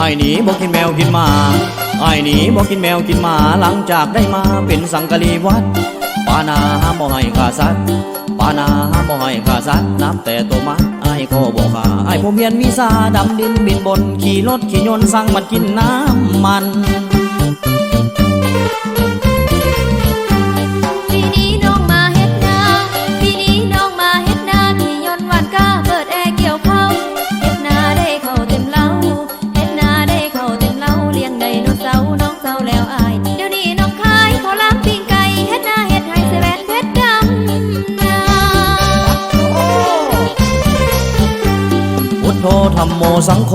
อ้หนีบอกกินแมวกินหมาไอ้หนีบอกกินแมวกินหมาหลังจากได้มาเป็นสังกะรีวัดปานาห้ามบ่ให้ขาสัตว์ปานาห้ามบ่ให้ขาสัตว์นับแต่ตัวมาไอ้ก็บอกขาไอ้ผมเรียนวิชาดำดินบินบนขี่รถขี่ยนต์สั่งมันกินน้ำมันปีนี้น้องมาเฮ็ดนาปีนี้น้องมาเฮ็ดนาขี่ยนต์วันก้าเปิดแอร์เกี่ยวข้าวเฮ็ดนาได้เข้าเต็มเล้าเฮ็ดนาได้เข้าเต็มเล้าเลี้ยงไดโนเสาร์น้องเศร้าแล้วอายเดี๋ยวนี้น้องขายข้าวหลามปิ้งไก่เฮ็ดนาเฮ็ดให้เสแวนเพชรดำนาพุทโธธัมโมสังโฆ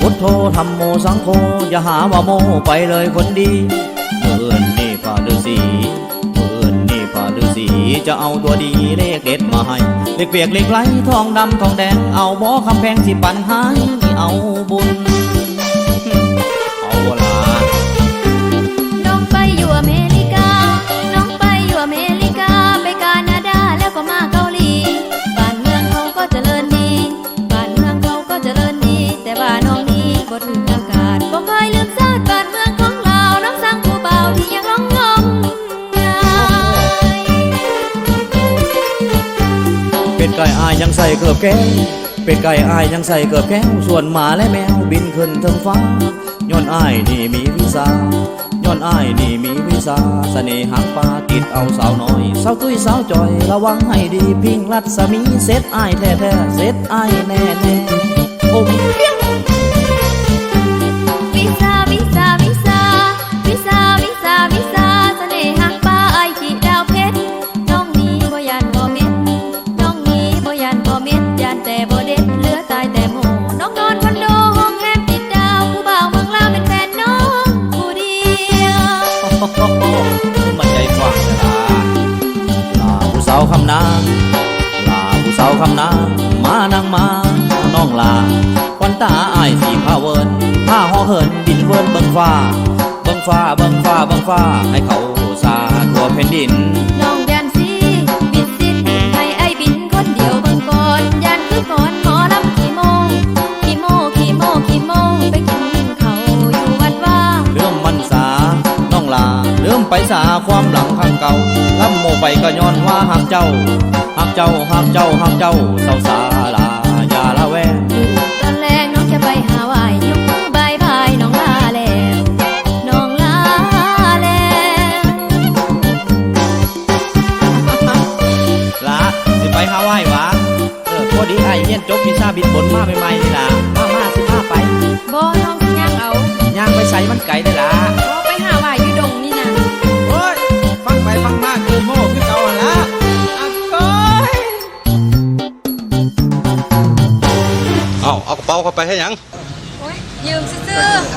พุทโธธัมโมสังโฆอย่าหาว่าโมไปเลยคนดีเมื่อนนี่พระฤาษีเมื่อนนี่พระฤาษีจะเอาตัวดีเลขเด็ดมาให้เลขเปียกเลขไหลทองดำทองแดงเอาบ่คำแพงสิปันหายเอาบุญเอาล่ะน้องไปอยู่อเมริกาน้องไปอยู่อเมริกาไปแคนาดาแล้วก็มาเกาหลีบ้านเมืองเขาก็เจริญดีบ้านเมืองเขาก็เจริญดีแต่ว่าน้องนี้บ่ถึงอากาศบ่เคยลืมชาติบ้านเมืองของเราน้องสร้างผู้เบาที่ยังร้องงมงายเป็ดไก่อายยังใส่เกือบแก้วเป็ดไก่อายยังใส่เกือบแก้วส่วนหมาและแมวบินขึ้นเทิงฟ้าย้อนอายนี่มีวิชาย้อนอายนี่มีวิชาเสน่ห์หางปลาติดเอาสาวน้อยสาวตุ้ยสาวจอยระวังให้ดีพิงรัศมีเซตอายแท้แท้เซตอายแน่แน่อมเปี้ยงวิสาวิสาวิสาวิสาวิสาวิสาเสน่ห์หางปลาไอจีดาวเพชรน้องนี้บ่ยันบ่เม็ดน้องนี้บ่ยันบ่เม็ดยันแต่บ่เด็ดเหลือตายแต่หมูน้องนอนคอนโดห้องแฮมติดดาวผู้บ่าวเมืองลาวเป็นแฟนน้องผู้เดียวมันใจกว้างนะลาผู้สาวคำนางลาผู้สาวคำนางมานางมาน้องลาควันตาอายสีผ้าเวินผ้าห่อเหินบินเวินเบิ่งฟ้าเบิ่งฟ้าเบิ่งฟ้าเบิ่งฟ้าให้เขาสาทั่วแผ่นดินน้องยันสีบิดสิ้นให้ไอบินคนเดียวเบิ่งก่อนยันคือก่อนหมอลำขี่โมขี่โมขี่โมขี่โมไปกินเขาอยู่วัดว่าเรื่องมันสาน้องลาเรื่องไปสาความหลังข้างเก่าล้ำโมไปก็ย้อนว่าหักเจ้าหักเจ้าหักเจ้าหักเจ้าเศร้าสาลาอย่าละแวงตอนแรกน้องจะไปหาวายยกมือบายบายน้องลาแล้วน้องลาแล้วละสิไปฮาวายวะพอดีไอ้เฮียนจบวิชาบินบนมาใหม่ๆนี่ล่ะมาสิมาไปบ่น้องย่างเอาย่างไปใส่มันไก่ได้ล่ะบ่ไปหาวายอยู่ดงนี่นะโอ้ยฟังไปฟังมากี่โม่คือเก่าละเอากระเป๋าเข้าไปให้ยังโอ้ยยืมซื้อ